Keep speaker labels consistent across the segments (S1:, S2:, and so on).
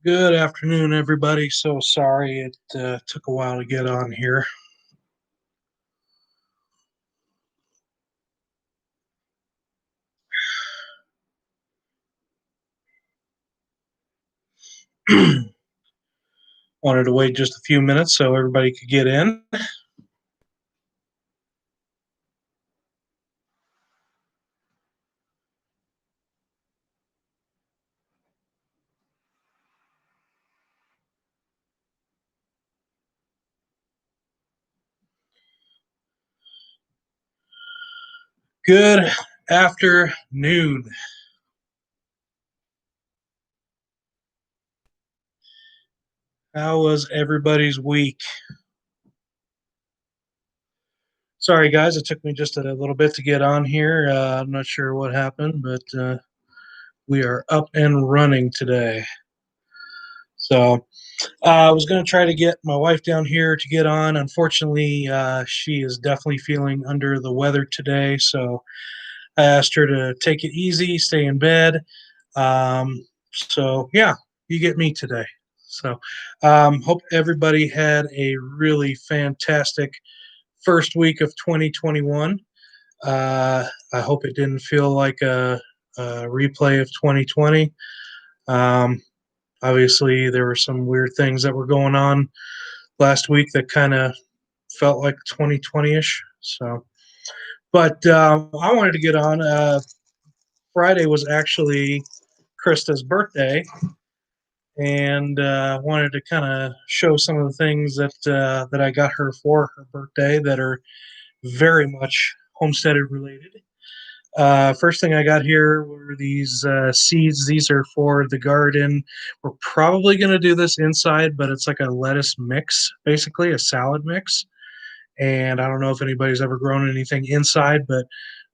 S1: Good afternoon, everybody. So sorry it took a while to get on here. Wanted to wait just a few minutes so everybody could get in. Good afternoon. How was everybody's week? Sorry, guys, it took me just a little bit to get on here. I'm not sure what happened, but we are up and running today. So I was going to try to get my wife down here to get on. Unfortunately, she is definitely feeling under the weather today. So I asked her to take it easy, stay in bed. So yeah, you get me today. So hope everybody had a really fantastic first week of 2021. I hope it didn't feel like a replay of 2020. Um, Obviously, there were some weird things that were going on last week that kind of felt like 2020-ish. So, but I wanted to get on. Friday was actually Krista's birthday, and wanted to kind of show some of the things that I got her for her birthday that are very much homesteaded related. First thing I got here were these seeds. These are for the garden. We're probably going to do this inside, but it's like a lettuce mix, basically a salad mix. And I don't know if anybody's ever grown anything inside, but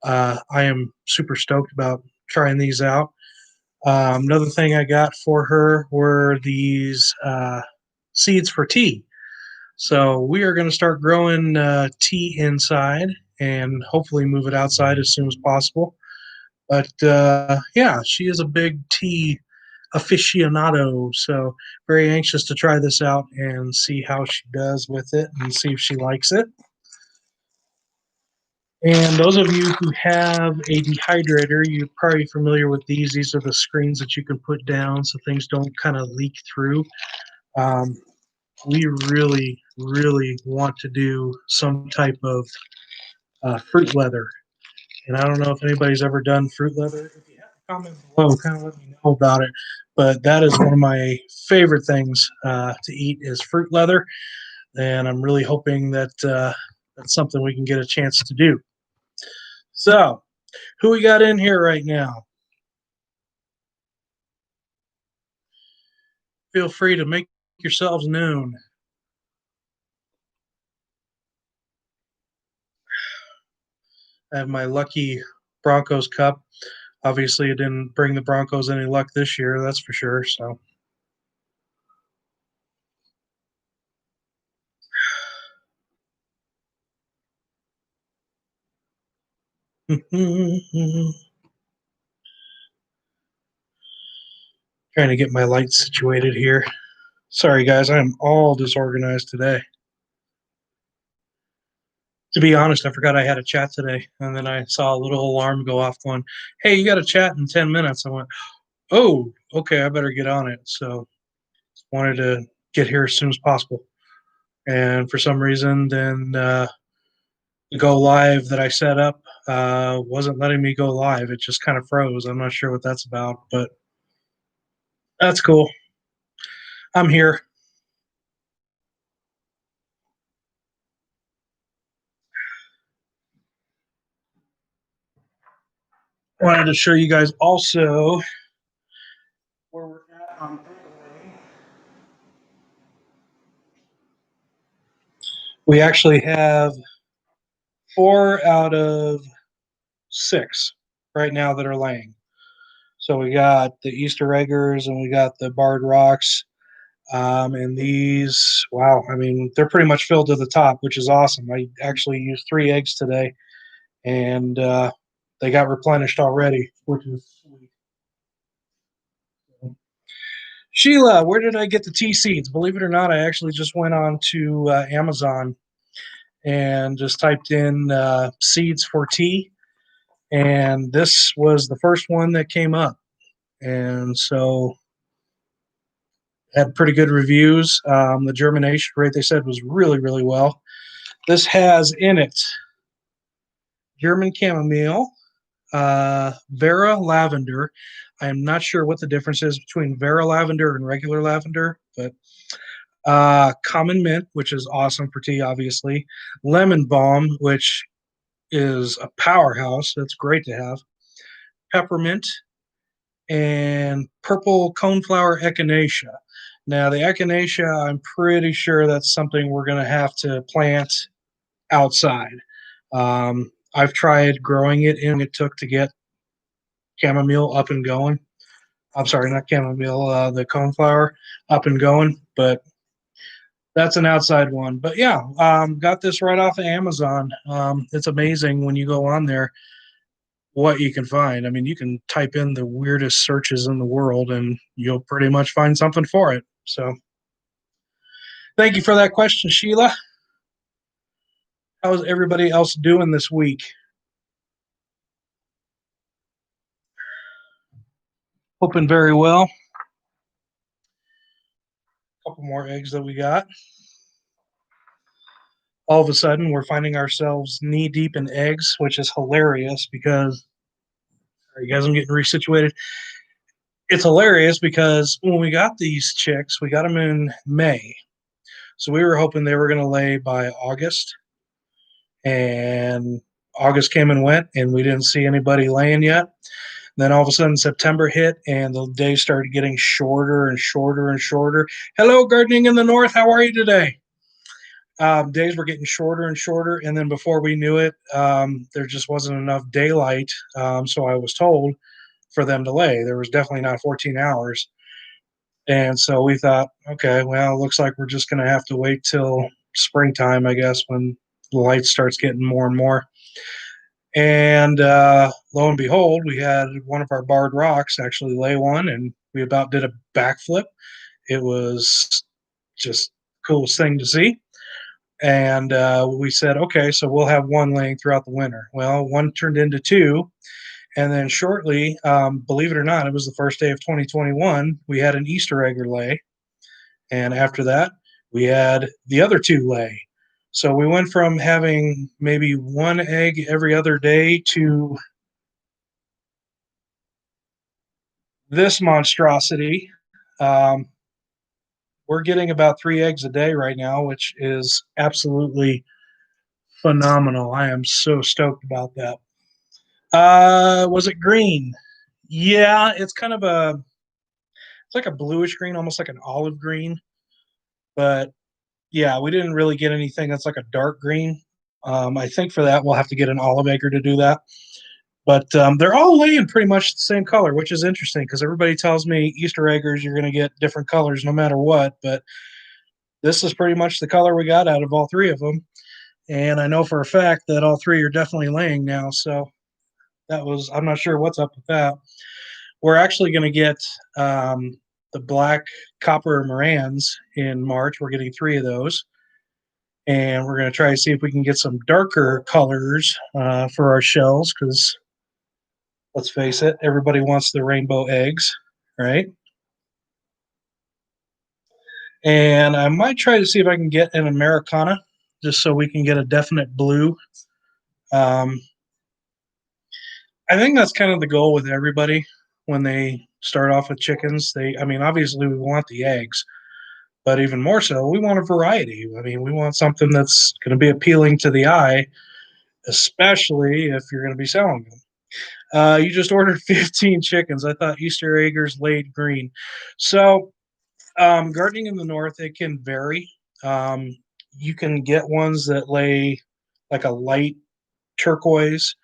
S1: I am super stoked about trying these out. Another thing I got for her were these seeds for tea. So we are going to start growing tea inside and hopefully move it outside as soon as possible. But yeah, she is a big tea aficionado, so very anxious to try this out and see how she does with it and see if she likes it. And those of you who have a dehydrator, you're probably familiar with these. These are the screens that you can put down so things don't kind of leak through. Um, we really, really want to do some type of fruit leather. And I don't know if anybody's ever done fruit leather. If you have a comment below, kind of let me know about it. But that is one of my favorite things to eat is fruit leather. And I'm really hoping that that's something we can get a chance to do. So, who we got in here right now? Feel free to make yourselves known. I have my lucky Broncos cup. Obviously, it didn't bring the Broncos any luck this year, that's for sure. So, trying to get my lights situated here. Sorry, guys, I'm all disorganized today. To be honest, I forgot I had a chat today, and then I saw a little alarm go off going, "Hey, you got a chat in 10 minutes." I went, "Oh, okay, I better get on it." So, wanted to get here as soon as possible. And for some reason, then the go live that I set up wasn't letting me go live. It just kind of froze. I'm not sure what that's about, but that's cool. I'm here. Wanted to show you guys also where we're at on Thursday. We actually have 4 out of 6 right now that are laying. So we got the Easter eggers and we got the barred rocks. And these, wow, I mean, they're pretty much filled to the top, which is awesome. I actually used 3 eggs today, and they got replenished already, which is sweet. Sheila, where did I get the tea seeds? Believe it or not, I actually just went on to Amazon and just typed in seeds for tea, and this was the first one that came up. And so had pretty good reviews. The germination rate they said was really, really well. This has in it German chamomile, Vera lavender. I am not sure what the difference is between Vera lavender and regular lavender, but common mint, which is awesome for tea, obviously. Lemon balm, which is a powerhouse. That's great to have. Peppermint and purple coneflower echinacea. Now, the echinacea, I'm pretty sure that's something we're going to have to plant outside. I've tried growing it in it took to get chamomile up and going. I'm sorry, not chamomile, the coneflower up and going, but that's an outside one. But yeah, got this right off of Amazon. It's amazing when you go on there what you can find. I mean, you can type in the weirdest searches in the world and you'll pretty much find something for it. So thank you for that question, Sheila. How's everybody else doing this week? Hoping very well. A couple more eggs that we got. All of a sudden, we're finding ourselves knee deep in eggs, which is hilarious because, sorry, guys, I'm getting resituated. It's hilarious because when we got these chicks, we got them in May. So we were hoping they were going to lay by August. And August came and went, and we didn't see anybody laying yet. Then all of a sudden, September hit, and the days started getting shorter and shorter and shorter. Hello, gardening in the north. How are you today? Days were getting shorter and shorter, and then before we knew it, there just wasn't enough daylight. So I was told for them to lay. There was definitely not 14 hours. And so we thought, okay, well, it looks like we're just going to have to wait till springtime, I guess, when the light starts getting more and more. And lo and behold, we had one of our barred rocks actually lay one, and we about did a backflip. It was just the coolest thing to see. And we said, okay, so we'll have one laying throughout the winter. Well, one turned into two. And then shortly, believe it or not, it was the first day of 2021, we had an Easter egg lay. And after that, we had the other two lay. So we went from having maybe one egg every other day to this monstrosity. Um, we're getting about 3 eggs a day right now, which is absolutely phenomenal. I am so stoked about that. Was it green? Yeah, it's like a bluish green, almost like an olive green. But yeah, we didn't really get anything that's like a dark green. I think for that we'll have to get an olive acre to do that. But they're all laying pretty much the same color, which is interesting because everybody tells me Easter eggers you're going to get different colors no matter what. But this is pretty much the color we got out of all three of them, and I know for a fact that all three are definitely laying now. So I'm not sure what's up with that. We're actually going to get the black copper Morans in March. We're getting 3 of those. And we're going to try to see if we can get some darker colors for our shells because let's face it, everybody wants the rainbow eggs, right? And I might try to see if I can get an Americana just so we can get a definite blue. Um, I think that's kind of the goal with everybody when they start off with chickens. I mean, obviously we want the eggs, but even more so, we want a variety. I mean, we want something that's going to be appealing to the eye, especially if you're going to be selling them. You just ordered 15 chickens. I thought Easter eggers laid green. So, gardening in the north, it can vary. Um, you can get ones that lay like a light turquoise.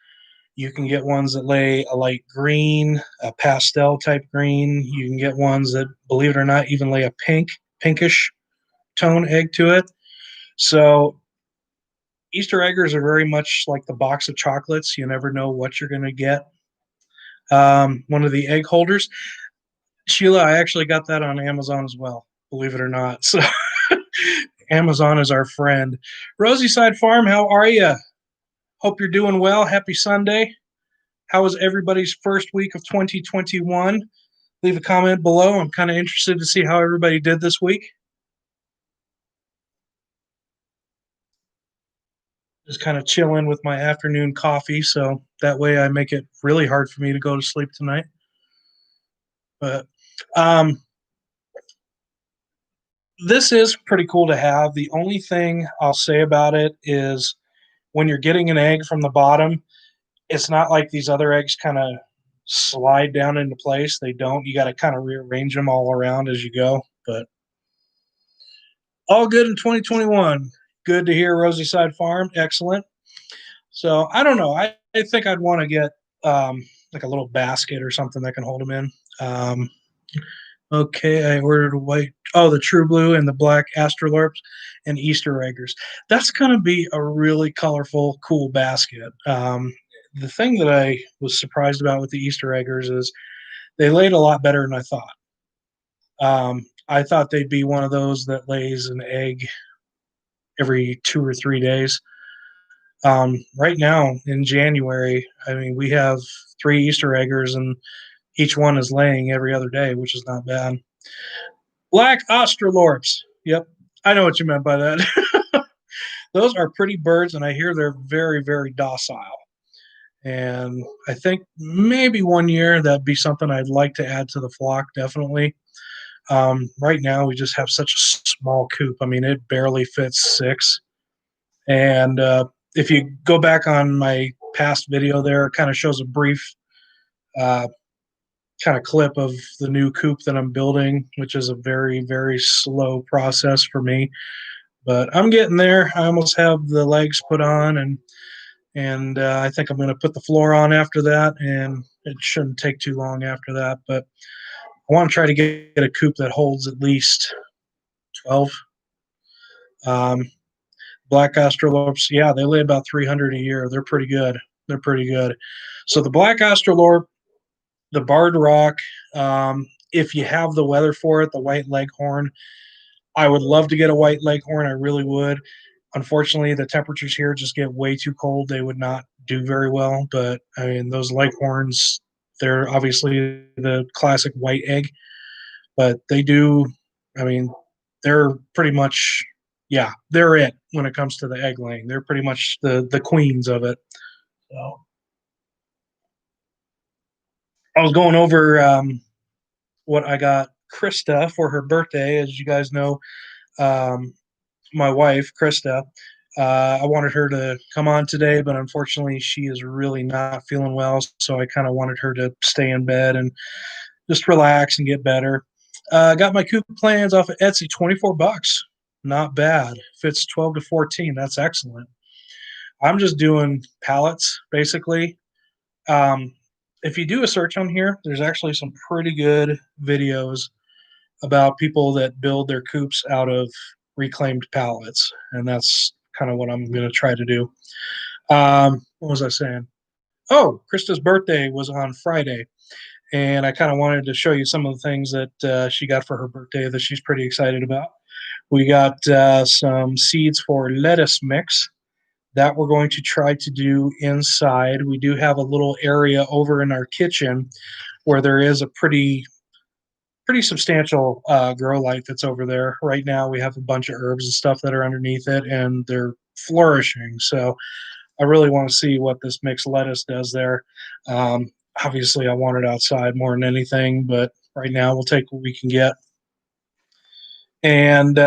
S1: You can get ones that lay a light green, a pastel type green. You can get ones that, believe it or not, even lay a pinkish tone egg to it. So Easter eggers are very much like the box of chocolates. You never know what you're going to get. One of the egg holders. Sheila, I actually got that on Amazon as well, believe it or not. So Amazon is our friend. Rosie Side Farm, how are you? Hope you're doing well. Happy Sunday. How was everybody's first week of 2021? Leave a comment below. I'm kind of interested to see how everybody did this week. Just kind of chilling with my afternoon coffee, so that way I make it really hard for me to go to sleep tonight. But um, this is pretty cool to have. The only thing I'll say about it is when you're getting an egg from the bottom, it's not like these other eggs kind of slide down into place. They don't. You got to kind of rearrange them all around as you go. But all good in 2021. Good to hear Rosie Side Farm. Excellent. So I don't know. I think I'd want to get like a little basket or something that can hold them in. Um, okay, I ordered a white. Oh, the True Blue and the black astrolorps and Easter eggers. That's going to be a really colorful, cool basket. The thing that I was surprised about with the Easter eggers is they laid a lot better than I thought. I thought they'd be one of those that lays an egg every 2 or 3 days. Right now in January, I mean, we have 3 Easter eggers, and each one is laying every other day, which is not bad. Black Australorps. Yep, I know what you meant by that. Those are pretty birds, and I hear they're very, very docile. And I think maybe one year that'd be something I'd like to add to the flock, definitely. Right now, we just have such a small coop. I mean, it barely fits 6. And if you go back on my past video there, it kind of shows a brief uh, kind of clip of the new coop that I'm building, which is a very, very slow process for me. But I'm getting there. I almost have the legs put on, and I think I'm going to put the floor on after that, and it shouldn't take too long after that. But I want to try to get a coop that holds at least 12. Um, Black Astrolorps, yeah, they lay about 300 a year. They're pretty good. They're pretty good. So the Black Astrolorp, the Barred Rock, if you have the weather for it, the White Leghorn, I would love to get a White Leghorn. I really would. Unfortunately, the temperatures here just get way too cold. They would not do very well. But I mean, those Leghorns, they're obviously the classic white egg, but they do. I mean, they're pretty much, yeah, they're it when it comes to the egg laying. They're pretty much the queens of it. So I was going over what I got Krista for her birthday. As you guys know, um, my wife, Krista, I wanted her to come on today, but unfortunately, she is really not feeling well. So I kind of wanted her to stay in bed and just relax and get better. Got my coupon plans off of Etsy, $24. Not bad. Fits 12 to 14. That's excellent. I'm just doing pallets, basically. Um, if you do a search on here, there's actually some pretty good videos about people that build their coops out of reclaimed pallets, and that's kind of what I'm going to try to do. What was I saying? Oh, Krista's birthday was on Friday, and I kind of wanted to show you some of the things that she got for her birthday that she's pretty excited about. We got some seeds for lettuce mix that we're going to try to do inside. We do have a little area over in our kitchen where there is a pretty substantial grow light that's over there. Right now, we have a bunch of herbs and stuff that are underneath it, and they're flourishing. So I really want to see what this mixed lettuce does there. Um, Obviously, I want it outside more than anything, but right now we'll take what we can get. And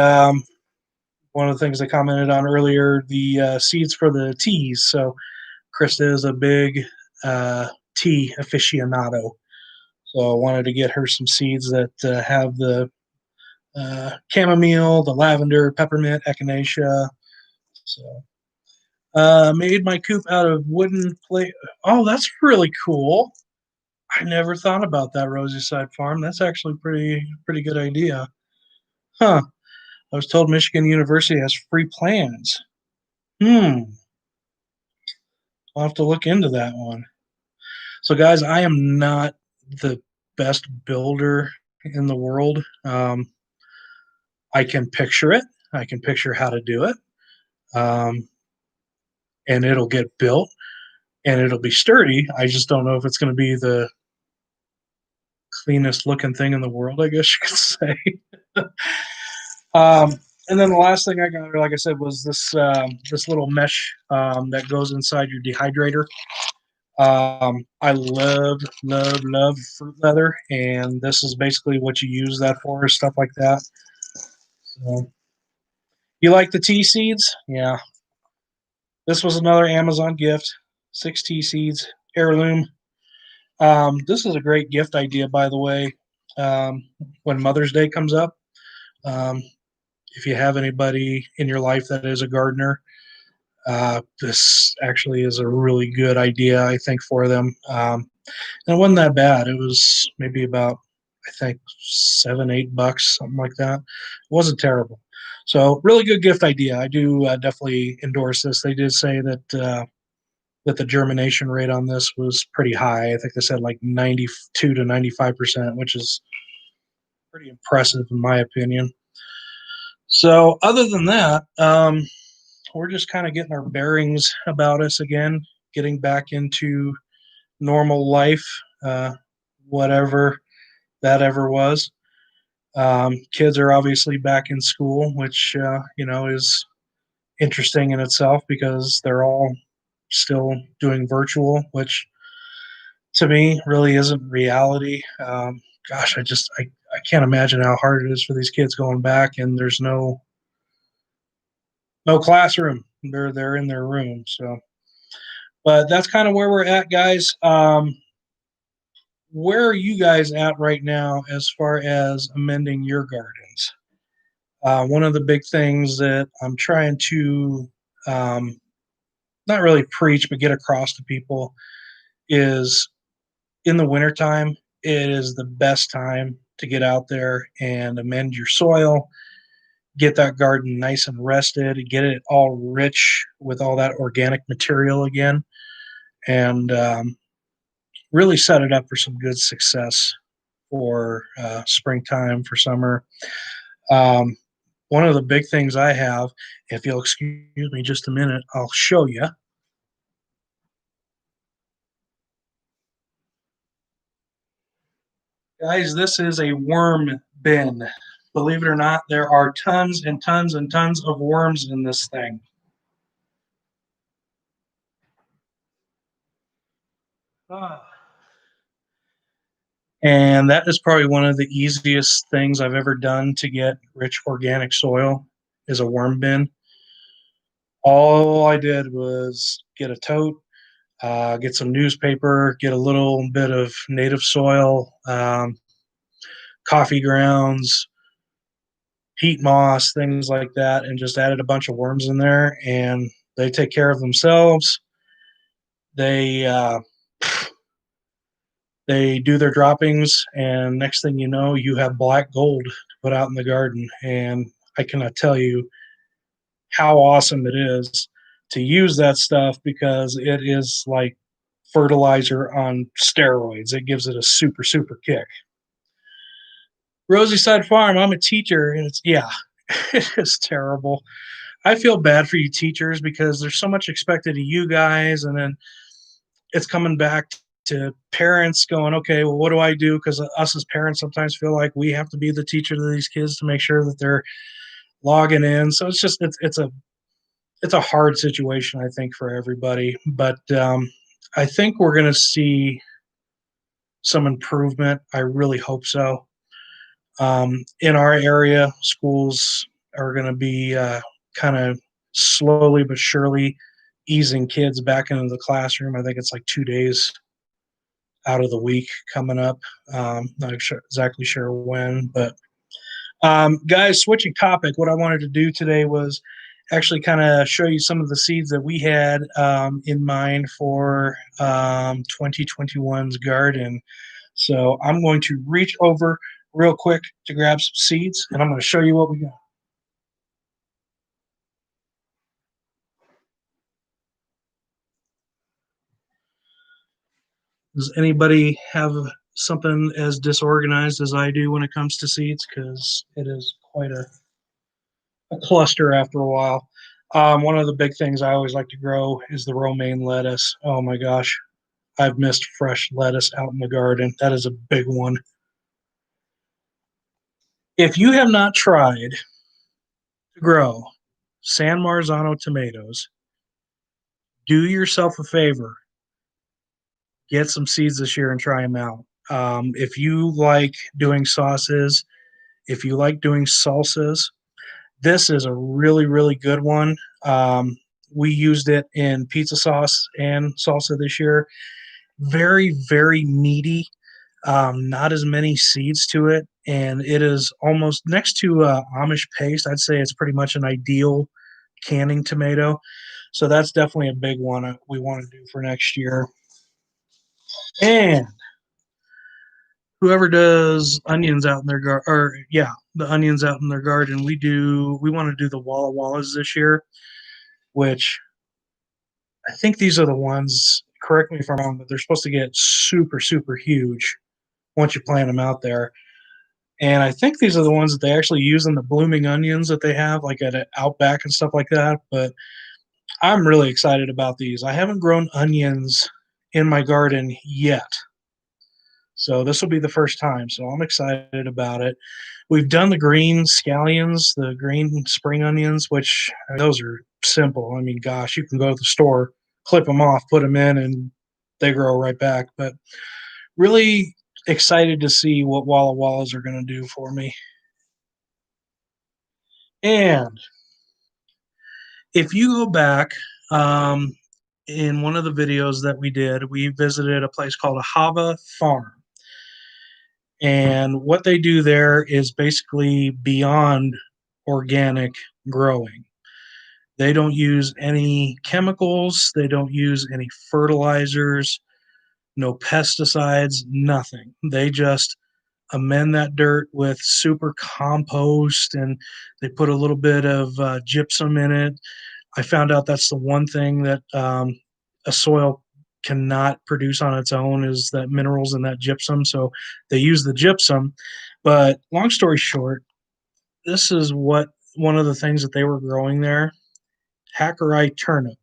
S1: one of the things I commented on earlier, the seeds for the teas. So Krista is a big tea aficionado. So I wanted to get her some seeds that have the chamomile, the lavender, peppermint, echinacea. So made my coop out of wooden plate. Oh, that's really cool. I never thought about that Rosie Side Farm. That's actually pretty good idea. Huh. I was told Michigan University has free plans. Hmm. I'll have to look into that one. So guys, I am not the best builder in the world. I can picture it. I can picture how to do it. Um, and it'll get built and it'll be sturdy. I just don't know if it's going to be the cleanest looking thing in the world, I guess you could say. um, and then the last thing I got, like I said, was this little mesh that goes inside your dehydrator. I love fruit leather, and this is basically what you use that for, stuff like that. So, you like the tea seeds? Yeah, this was another Amazon gift. 6 tea seeds, heirloom. This is a great gift idea, by the way. Um, when Mother's Day comes up, um, if you have anybody in your life that is a gardener, this actually is a really good idea, I think, for them. And it wasn't that bad. It was maybe about, I think, $7, $8, something like that. It wasn't terrible. So, really good gift idea. I do definitely endorse this. They did say that the germination rate on this was pretty high. I think they said like 92 to 95%, which is pretty impressive in my opinion. So, other than that, we're just kind of getting our bearings about us again, getting back into normal life, whatever that ever was. Kids are obviously back in school, which is interesting in itself because they're all still doing virtual, which to me really isn't reality. Gosh, I can't imagine how hard it is for these kids going back, and there's no classroom. They're in their room. So, but that's kind of where we're at, guys. Where are you guys at right now as far as amending your gardens? One of the big things that I'm trying to um, not really preach, but get across to people is in the wintertime, it is the best time to get out there and amend your soil, get that garden nice and rested, get it all rich with all that organic material again, and really set it up for some good success for springtime, for summer. Um, One of the big things I have, if you'll excuse me just a minute, I'll show you. Guys, this is a worm bin. Believe it or not, there are tons and tons and tons of worms in this thing. Ah. And that is probably one of the easiest things I've ever done to get rich organic soil is a worm bin. All I did was get a tote, get some newspaper, get a little bit of native soil, coffee grounds, peat moss, things like that, and just added a bunch of worms in there, and they take care of themselves. They they do their droppings, and next thing you know, you have black gold to put out in the garden. And I cannot tell you how awesome it is to use that stuff because it is like fertilizer on steroids. It gives it a super kick. Rosie Side Farm, I'm a teacher, and it's yeah, it is terrible. I feel bad for you teachers because there's so much expected of you guys, and then it's coming back to parents going, okay, well, what do I do? Because us as parents sometimes feel like we have to be the teacher to these kids to make sure that they're logging in. So it's a hard situation, I think, for everybody. But I think we're going to see some improvement. I really hope so. In our area, schools are going to be kind of slowly but surely easing kids back into the classroom. I think it's like 2 days out of the week coming up. Not sure, exactly sure when, but guys, switching topic, what I wanted to do today was actually kind of show you some of the seeds that we had in mind for 2021's garden. So I'm going to reach over real quick to grab some seeds, and I'm going to show you what we got. Does anybody have something as disorganized as I do when it comes to seeds because it is quite a cluster after a while. One of the big things I always like to grow is the romaine lettuce. Oh my gosh, I've missed fresh lettuce out in the garden. That is a big one. If you have not tried to grow San Marzano tomatoes, do yourself a favor, get some seeds this year and try them out. If you like doing sauces, if you like doing salsas, this is a really, really good one. We used it in pizza sauce and salsa this year. Very, very meaty. Not as many seeds to it, and it is almost next to Amish paste. I'd say it's pretty much an ideal canning tomato. So that's definitely a big one we want to do for next year. And whoever does onions out in their garden, or yeah, the onions out in their garden, we want to do the Walla Wallas this year, which I think these are the ones. Correct me if I'm wrong, but they're supposed to get super, super huge once you plant them out there. And I think these are the ones that they actually use in the blooming onions that they have, like at Outback and stuff like that. But I'm really excited about these. I haven't grown onions in my garden yet. So this will be the first time. So I'm excited about it. We've done the green scallions, the green spring onions, which those are simple. I mean, gosh, you can go to the store, clip them off, put them in, and they grow right back. But really excited to see what Walla Wallas are going to do for me. And if you go back um, in one of the videos that we did, we visited a place called a Hava Farm. And what they do there is basically beyond organic growing. They don't use any chemicals, they don't use any fertilizers, no pesticides, nothing. They just amend that dirt with super compost and they put a little bit of gypsum in it. I found out that's the one thing that a soil cannot produce on its own is that minerals in that gypsum. So they use the gypsum. But long story short, this is what one of the things that they were growing there, Hackerite turnip.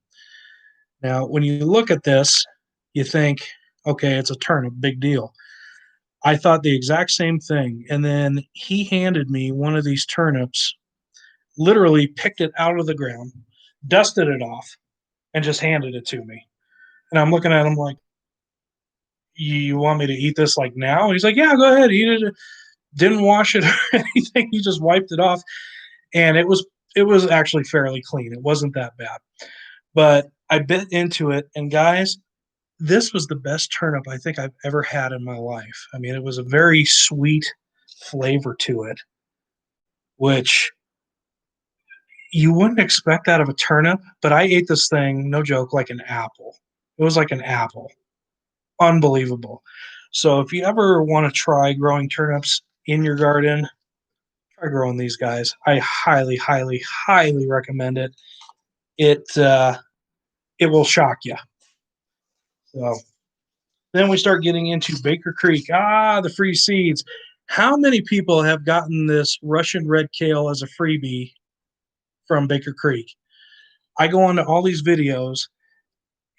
S1: Now, when you look at this, you think, okay, it's a turnip, big deal. I thought the exact same thing. And then he handed me one of these turnips, literally picked it out of the ground, dusted it off, and just handed it to me. And I'm looking at him like, you want me to eat this like now? He's like, yeah, go ahead, eat it. Didn't wash it or anything. He just wiped it off. And it was actually fairly clean. It wasn't that bad. But I bit into it, and guys, this was the best turnip I think I've ever had in my life. I mean, it was a very sweet flavor to it, which you wouldn't expect out of a turnip, but I ate this thing, no joke, like an apple. It was like an apple. Unbelievable. So if you ever want to try growing turnips in your garden, try growing these guys. I highly, highly, highly recommend it. It will shock you. So then we start getting into Baker Creek. The free seeds. How many people have gotten this Russian red kale as a freebie from Baker Creek? I go on to all these videos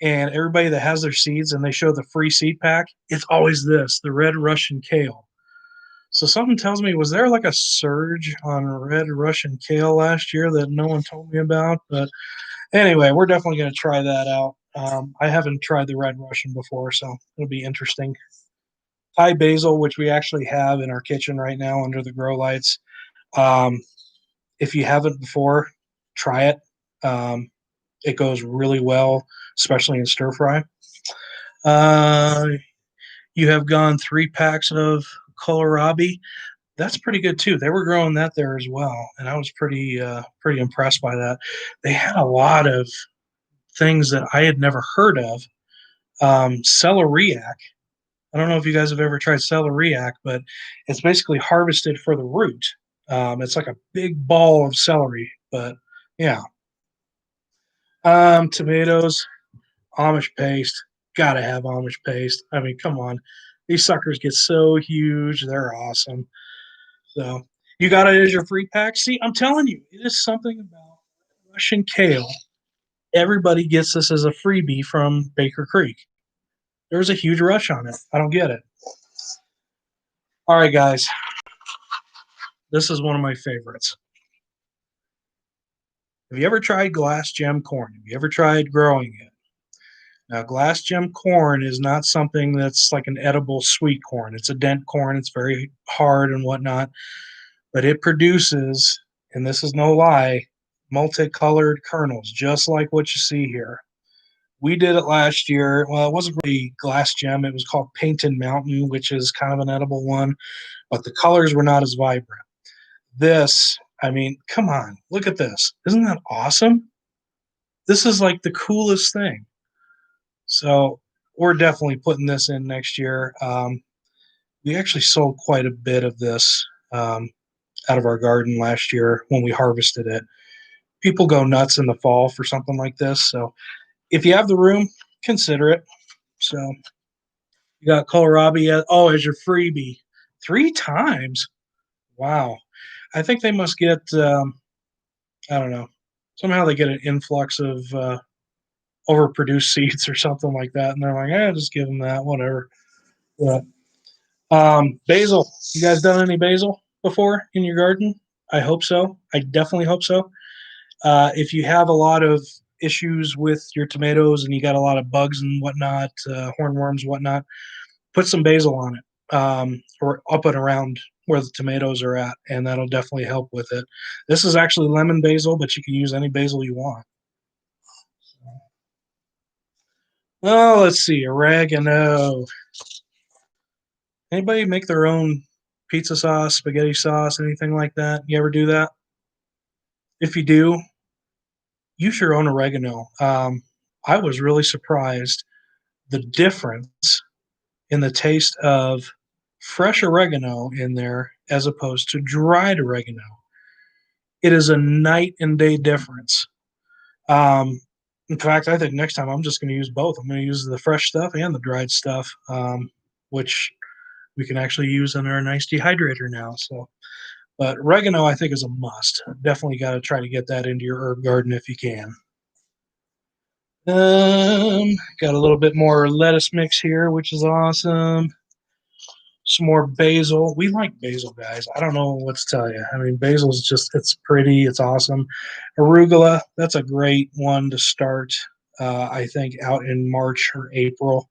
S1: and everybody that has their seeds and they show the free seed pack, it's always this, the red Russian kale. So something tells me, was there like a surge on red Russian kale last year that no one told me about? But anyway, we're definitely going to try that out. I haven't tried the red Russian before, so it'll be interesting. Thai basil, which we actually have in our kitchen right now under the grow lights. Um, if you haven't before, try it. Um, it goes really well, especially in stir fry. Uh, you have gone 3 packs of kohlrabi. That's pretty good too. They were growing that there as well, and I was pretty impressed by that. They had a lot of things that I had never heard of. Celeriac. I don't know if you guys have ever tried celeriac, but it's basically harvested for the root. It's like a big ball of celery, but yeah. Tomatoes, Amish paste. Gotta have Amish paste. I mean, come on. These suckers get so huge. They're awesome. So you got it as your free pack. See, I'm telling you, it is something about Russian kale. Everybody gets this as a freebie from Baker Creek. There's a huge rush on it. I don't get it. All right, guys. This is one of my favorites. Have you ever tried glass gem corn? Have you ever tried growing it? Now, glass gem corn is not something that's like an edible sweet corn. It's a dent corn. It's very hard and whatnot, but it produces, and this is no lie, multicolored kernels, just like what you see here. We did it last year. Well, it wasn't really glass gem. It was called Painted Mountain, which is kind of an edible one, but the colors were not as vibrant. This, I mean, come on, look at this. Isn't that awesome? This is like the coolest thing. So we're definitely putting this in next year. We actually sold quite a bit of this out of our garden last year when we harvested it. People go nuts in the fall for something like this. So if you have the room, consider it. So you got kohlrabi as your freebie 3 times. Wow. I think they must get, I don't know, somehow they get an influx of overproduced seeds or something like that. And they're like, just give them that, whatever. Yeah. Basil. You guys done any basil before in your garden? I hope so. I definitely hope so. If you have a lot of issues with your tomatoes and you got a lot of bugs and whatnot, hornworms, whatnot, put some basil on it, or up and around where the tomatoes are at, and that'll definitely help with it. This is actually lemon basil, but you can use any basil you want. Oh, let's see, oregano. Anybody make their own pizza sauce, spaghetti sauce, anything like that? You ever do that? If you do, use your own oregano. I was really surprised the difference in the taste of fresh oregano in there as opposed to dried oregano. It is a night and day difference. Um, in fact, I think next time I'm just going to use both. I'm going to use the fresh stuff and the dried stuff, which we can actually use in our nice dehydrator now. So, but oregano, I think, is a must. Definitely got to try to get that into your herb garden if you can. Got a little bit more lettuce mix here, which is awesome. Some more basil. We like basil, guys. I don't know what to tell you. I mean, basil is just, it's pretty, it's awesome. Arugula, that's a great one to start, I think, out in March or April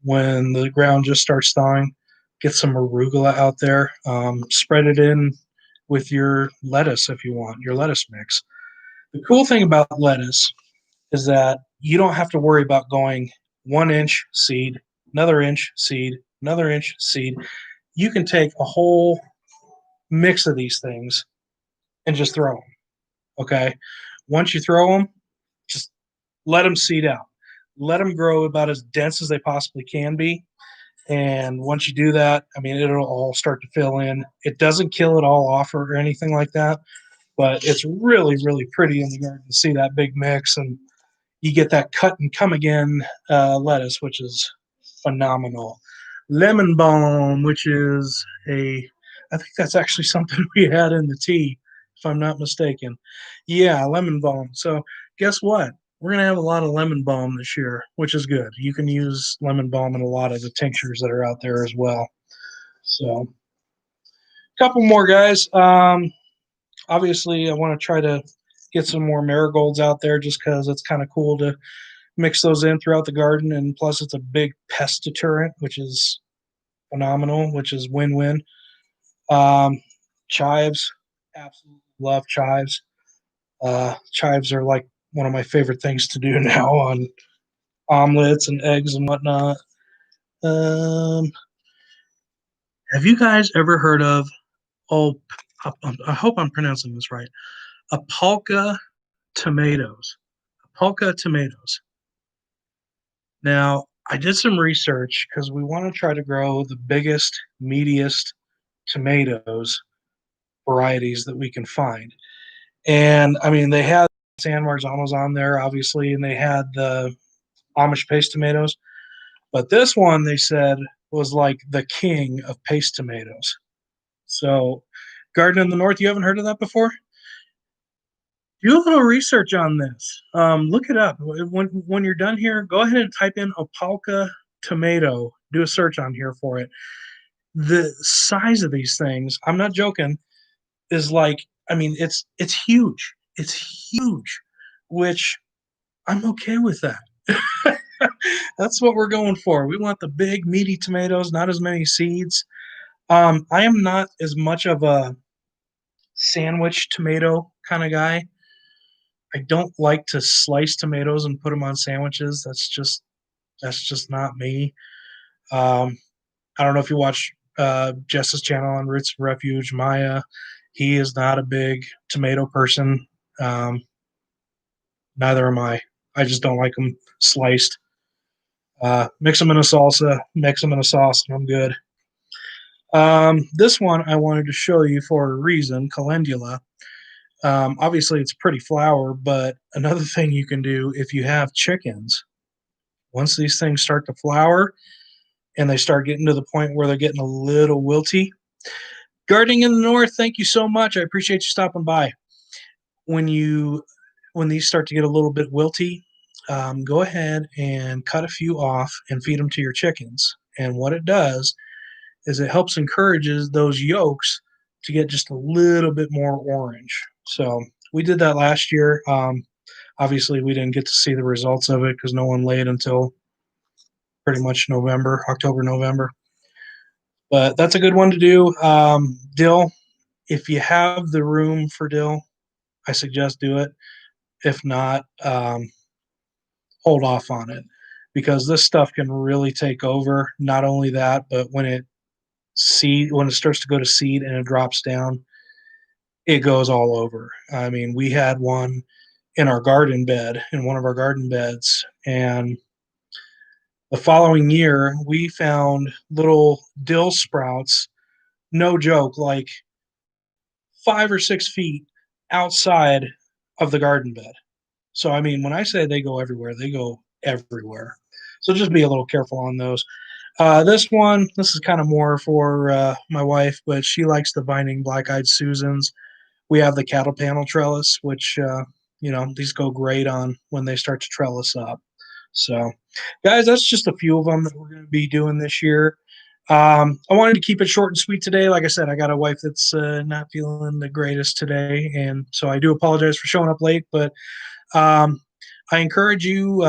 S1: when the ground just starts thawing. Get some arugula out there. Spread it in with your lettuce if you want, your lettuce mix. The cool thing about lettuce is that you don't have to worry about going 1 inch seed, another inch seed, another inch seed. You can take a whole mix of these things and just throw them. Okay. Once you throw them, just let them seed out. Let them grow about as dense as they possibly can be. And once you do that, I mean, it'll all start to fill in. It doesn't kill it all off or anything like that, but it's really, really pretty in the garden to see that big mix. And you get that cut and come again lettuce, which is phenomenal. Lemon balm, which is I think that's actually something we had in the tea, if I'm not mistaken. Yeah, lemon balm. So guess what? We're going to have a lot of lemon balm this year, which is good. You can use lemon balm in a lot of the tinctures that are out there as well. So, a couple more, guys. Obviously, I want to try to get some more marigolds out there just because it's kind of cool to mix those in throughout the garden. And plus, it's a big pest deterrent, which is phenomenal, which is win-win. Chives, absolutely love chives. Chives are like one of my favorite things to do now on omelets and eggs and whatnot. Um, have you guys ever heard of, oh, I hope I'm pronouncing this right, Apalka tomatoes? Apalka tomatoes. Now, I did some research because we want to try to grow the biggest, meatiest tomatoes varieties that we can find. And I mean, they had San Marzanos on there, obviously, and they had the Amish paste tomatoes. But this one, they said was like the king of paste tomatoes. So, Garden in the North, you haven't heard of that before? Do a little research on this. Look it up. When you're done here, go ahead and type in Opalka tomato. Do a search on here for it. The size of these things, I'm not joking, is like, I mean, it's huge. It's huge, which I'm okay with that. That's what we're going for. We want the big, meaty tomatoes, not as many seeds. I am not as much of a sandwich tomato kind of guy. I don't like to slice tomatoes and put them on sandwiches. That's just not me. Um, I don't know if you watch Jess's channel on Roots of Refuge, Maya. He is not a big tomato person. Um, Neither am I. I just don't like them sliced. Mix them in a salsa, mix them in a sauce, and I'm good. This one I wanted to show you for a reason, Calendula. Obviously, it's pretty flower, but another thing you can do if you have chickens, once these things start to flower and they start getting to the point where they're getting a little wilty. Gardening in the North, thank you so much. I appreciate you stopping by. When you when these start to get a little bit wilty, go ahead and cut a few off and feed them to your chickens. And what it does is it helps encourages those yolks to get just a little bit more orange. So we did that last year. Obviously, we didn't get to see the results of it because no one laid until pretty much November, October, November. But that's a good one to do. Dill, if you have the room for dill, I suggest do it. If not, hold off on it because this stuff can really take over. Not only that, but when it starts to go to seed and it drops down, it goes all over. I mean, we had one in our garden bed, in one of our garden beds, and the following year we found little dill sprouts, no joke, like 5 or 6 feet outside of the garden bed. So I mean, when I say they go everywhere. So just be a little careful on those. This is kind of more for my wife, but she likes the Vining Black-Eyed Susans. We have the cattle panel trellis, which these go great on when they start to trellis up. So, guys, that's just a few of them that we're going to be doing this year. I wanted to keep it short and sweet today. Like I said, I got a wife that's not feeling the greatest today, and so I do apologize for showing up late. But um, I encourage you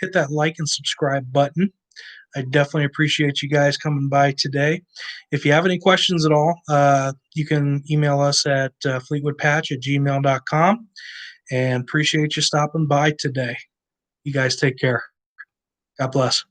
S1: hit that like and subscribe button. I definitely appreciate you guys coming by today. If you have any questions at all, you can email us at fleetwoodpatch@gmail.com. And appreciate you stopping by today. You guys take care. God bless.